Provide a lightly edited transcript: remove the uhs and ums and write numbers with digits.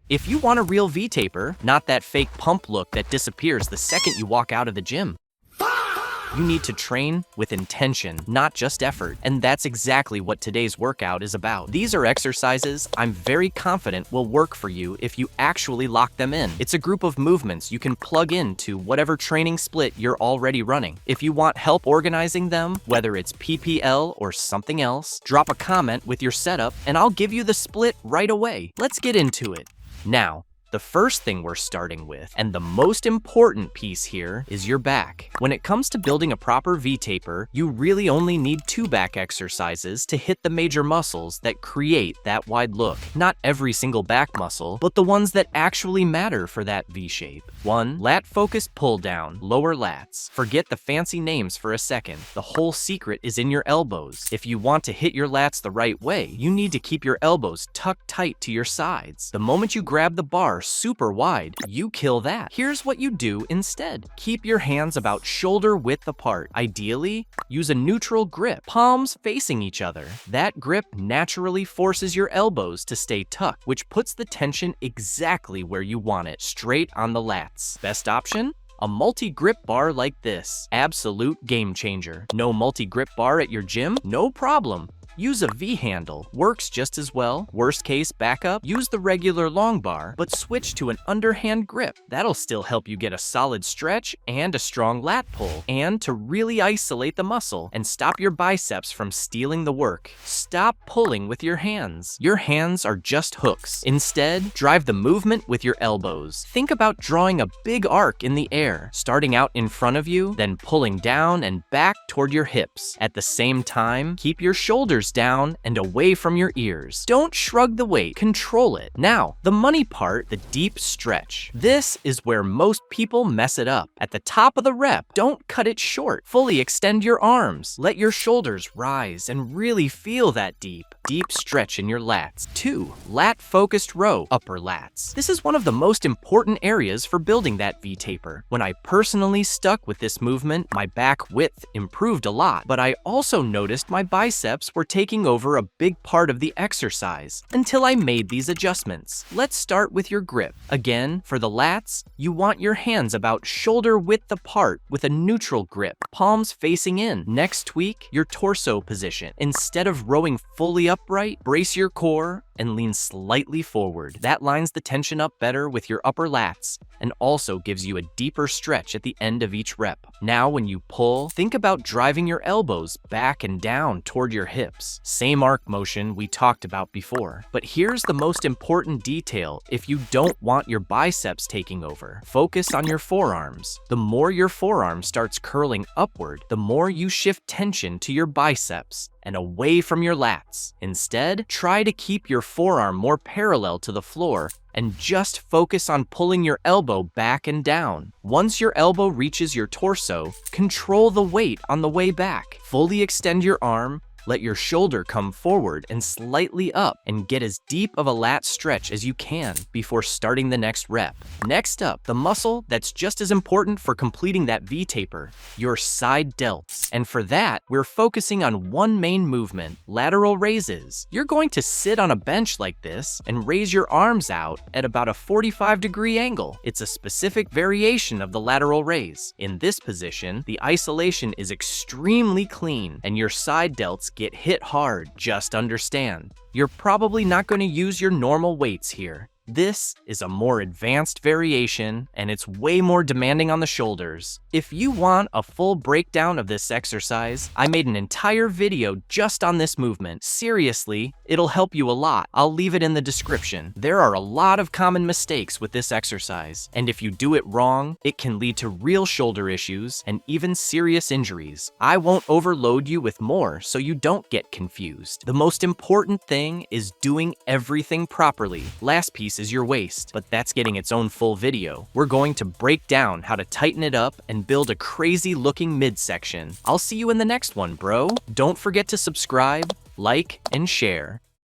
If you want a real V-taper, not that fake pump look that disappears the second you walk out of the gym, you need to train with intention, not just effort. And that's exactly what today's workout is about. These are exercises I'm very confident will work for you if you actually lock them in. It's a group of movements you can plug into whatever training split you're already running. If you want help organizing them, whether it's PPL or something else, drop a comment with your setup and I'll give you the split right away. Let's get into it. Now, the first thing we're starting with, and the most important piece here, is your back. When it comes to building a proper V-taper, you really only need 2 back exercises to hit the major muscles that create that wide look. Not every single back muscle, but the ones that actually matter for that V shape. 1. Lat-focused pull-down, lower lats. Forget the fancy names for a second. The whole secret is in your elbows. If you want to hit your lats the right way, you need to keep your elbows tucked tight to your sides. The moment you grab the bar super wide, you kill that. Here's what you do instead. Keep your hands about shoulder width apart. Ideally, use a neutral grip, palms facing each other. That grip naturally forces your elbows to stay tucked, which puts the tension exactly where you want it, straight on the lats. Best option? A multi-grip bar like this. Absolute game changer. No multi-grip bar at your gym? No problem. Use a V-handle, works just as well. Worst case backup, use the regular long bar, but switch to an underhand grip. That'll still help you get a solid stretch and a strong lat pull. And to really isolate the muscle and stop your biceps from stealing the work, stop pulling with your hands. Your hands are just hooks. Instead, drive the movement with your elbows. Think about drawing a big arc in the air, starting out in front of you, then pulling down and back toward your hips. At the same time, keep your shoulders down and away from your ears. Don't shrug the weight, control it. Now, the money part, the deep stretch. This is where most people mess it up. At the top of the rep, don't cut it short. Fully extend your arms. Let your shoulders rise and really feel that deep stretch in your lats. 2. Lat-focused row, upper lats. This is one of the most important areas for building that V-taper. When I personally stuck with this movement, my back width improved a lot, but I also noticed my biceps were taking over a big part of the exercise until I made these adjustments. Let's start with your grip. Again, for the lats, you want your hands about shoulder width apart with a neutral grip, palms facing in. Next, tweak your torso position. Instead of rowing fully upright, brace your core and lean slightly forward. That lines the tension up better with your upper lats and also gives you a deeper stretch at the end of each rep. Now, when you pull, think about driving your elbows back and down toward your hips. Same arc motion we talked about before. But here's the most important detail if you don't want your biceps taking over. Focus on your forearms. The more your forearm starts curling upward, the more you shift tension to your biceps and away from your lats. Instead, try to keep your forearm more parallel to the floor and just focus on pulling your elbow back and down. Once your elbow reaches your torso, control the weight on the way back. Fully extend your arm, let your shoulder come forward and slightly up, and get as deep of a lat stretch as you can before starting the next rep. Next up, the muscle that's just as important for completing that V-taper, your side delts. And for that, we're focusing on one main movement, lateral raises. You're going to sit on a bench like this and raise your arms out at about a 45-degree angle. It's a specific variation of the lateral raise. In this position, the isolation is extremely clean and your side delts get hit hard. Just understand, you're probably not going to use your normal weights here. This is a more advanced variation, and it's way more demanding on the shoulders. If you want a full breakdown of this exercise, I made an entire video just on this movement. Seriously, it'll help you a lot. I'll leave it in the description. There are a lot of common mistakes with this exercise, and if you do it wrong, it can lead to real shoulder issues and even serious injuries. I won't overload you with more so you don't get confused. The most important thing is doing everything properly. Last piece is your waist, but that's getting its own full video. We're going to break down how to tighten it up and build a crazy looking midsection. I'll see you in the next one, bro. Don't forget to subscribe, like, and share.